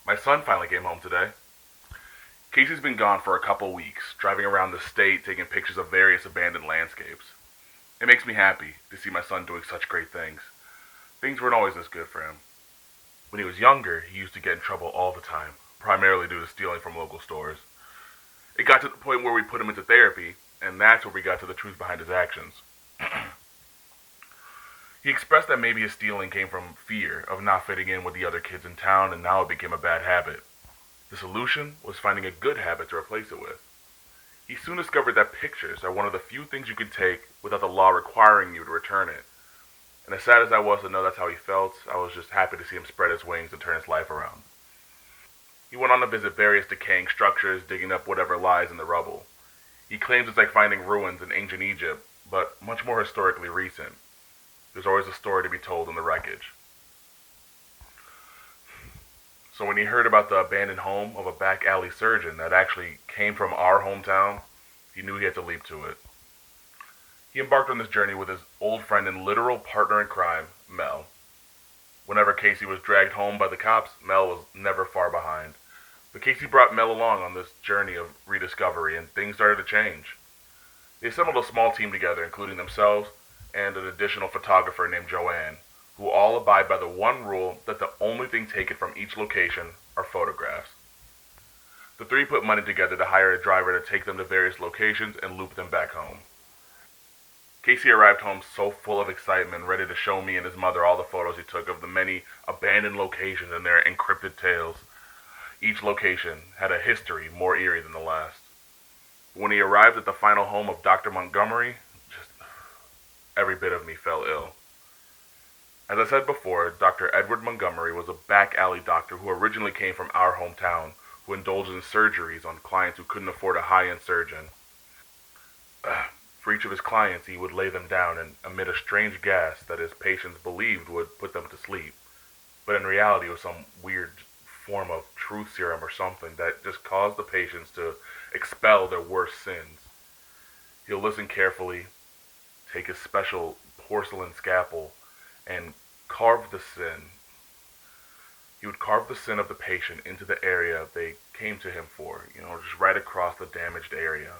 My son finally came home today. Casey's been gone for a couple weeks, driving around the state taking pictures of various abandoned landscapes. It makes me happy to see my son doing such great things. Things weren't always this good for him. When he was younger, he used to get in trouble all the time, primarily due to stealing from local stores. It got to the point where we put him into therapy, and that's where we got to the truth behind his actions. He expressed that maybe his stealing came from fear of not fitting in with the other kids in town, and now it became a bad habit. The solution was finding a good habit to replace it with. He soon discovered that pictures are one of the few things you can take without the law requiring you to return it. And as sad as I was to know that's how he felt, I was just happy to see him spread his wings and turn his life around. He went on to visit various decaying structures, digging up whatever lies in the rubble. He claims it's like finding ruins in ancient Egypt, but much more historically recent. There's always a story to be told in the wreckage. So when he heard about the abandoned home of a back alley surgeon that actually came from our hometown, he knew he had to leap to it. He embarked on this journey with his old friend and literal partner in crime, Mel. Whenever Casey was dragged home by the cops, Mel was never far behind. But Casey brought Mel along on this journey of rediscovery, and things started to change. They assembled a small team together, including themselves and an additional photographer named Joanne, who all abide by the one rule that the only thing taken from each location are photographs. The three put money together to hire a driver to take them to various locations and loop them back home. Casey arrived home so full of excitement, ready to show me and his mother all the photos he took of the many abandoned locations and their encrypted tales. Each location had a history more eerie than the last. When he arrived at the final home of Dr. Montgomery, just every bit of me fell ill. As I said before, Dr. Edward Montgomery was a back alley doctor who originally came from our hometown, who indulged in surgeries on clients who couldn't afford a high-end surgeon. For each of his clients, he would lay them down and emit a strange gas that his patients believed would put them to sleep. But in reality, it was some weird form of truth serum or something that just caused the patients to expel their worst sins. He'll listen carefully, take his special porcelain scalpel, and carve the sin. He would carve the sin of the patient into the area they came to him for, just right across the damaged area.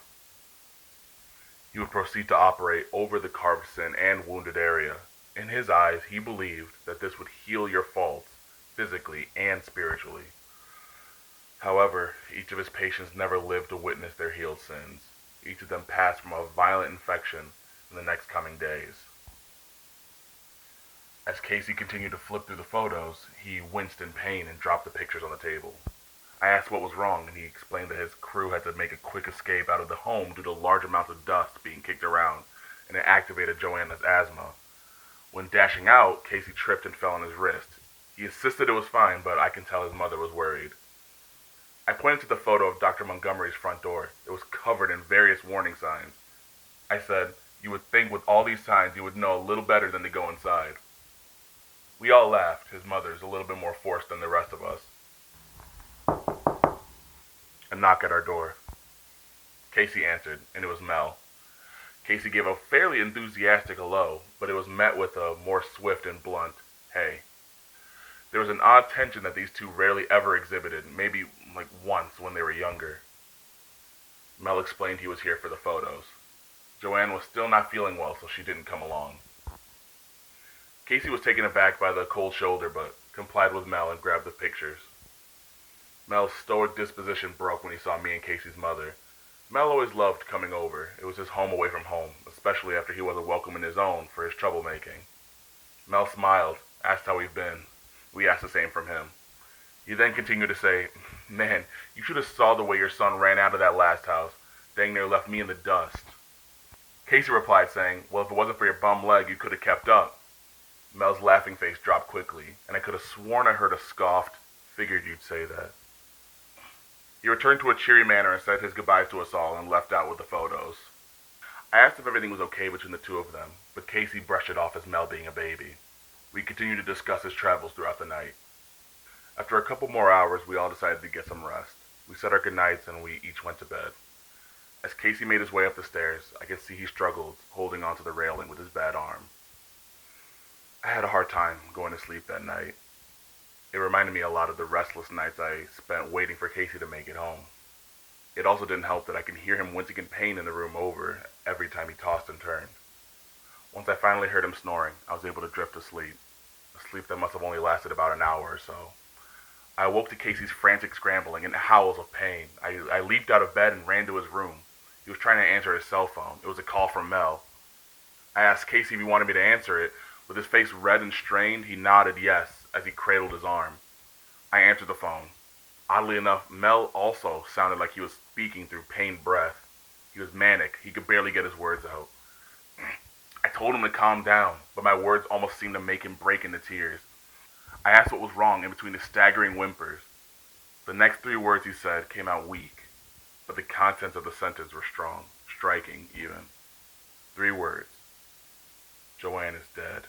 He would proceed to operate over the carved sin and wounded area. In his eyes, he believed that this would heal your faults, physically and spiritually. However, each of his patients never lived to witness their healed sins. Each of them passed from a violent infection in the next coming days. As Casey continued to flip through the photos, he winced in pain and dropped the pictures on the table. I asked what was wrong, and he explained that his crew had to make a quick escape out of the home due to large amounts of dust being kicked around, and it activated Joanna's asthma. When dashing out, Casey tripped and fell on his wrist. He insisted it was fine, but I can tell his mother was worried. I pointed to the photo of Dr. Montgomery's front door. It was covered in various warning signs. I said, "You would think with all these signs you would know a little better than to go inside." We all laughed, his mother's a little bit more forced than the rest of us. A knock at our door. Casey answered, and it was Mel. Casey gave a fairly enthusiastic hello, but it was met with a more swift and blunt, "Hey." There was an odd tension that these two rarely ever exhibited, maybe like once when they were younger. Mel explained he was here for the photos. Joanne was still not feeling well, so she didn't come along. Casey was taken aback by the cold shoulder, but complied with Mel and grabbed the pictures. Mel's stoic disposition broke when he saw me and Casey's mother. Mel always loved coming over. It was his home away from home, especially after he wasn't welcome in his own for his troublemaking. Mel smiled, asked how we've been. We asked the same from him. He then continued to say, "Man, you should have saw the way your son ran out of that last house. Dang near left me in the dust." Casey replied saying, "Well, if it wasn't for your bum leg, you could have kept up." Mel's laughing face dropped quickly, and I could have sworn I heard a scoffed, "Figured you'd say that." He returned to a cheery manner and said his goodbyes to us all and left out with the photos. I asked if everything was okay between the two of them, but Casey brushed it off as Mel being a baby. We continued to discuss his travels throughout the night. After a couple more hours, we all decided to get some rest. We said our goodnights and we each went to bed. As Casey made his way up the stairs, I could see he struggled, holding onto the railing with his bad arm. I had a hard time going to sleep that night. It reminded me a lot of the restless nights I spent waiting for Casey to make it home. It also didn't help that I could hear him wincing in pain in the room over every time he tossed and turned. Once I finally heard him snoring, I was able to drift to sleep, a sleep that must have only lasted about an hour or so. I awoke to Casey's frantic scrambling and howls of pain. I leaped out of bed and ran to his room. He was trying to answer his cell phone. It was a call from Mel. I asked Casey if he wanted me to answer it. With his face red and strained, he nodded yes as he cradled his arm. I answered the phone. Oddly enough, Mel also sounded like he was speaking through pained breath. He was manic. He could barely get his words out. I told him to calm down, but my words almost seemed to make him break into tears. I asked what was wrong in between his staggering whimpers. The next 3 words he said came out weak, but the contents of the sentence were strong, striking even. 3 words. Joanne is dead.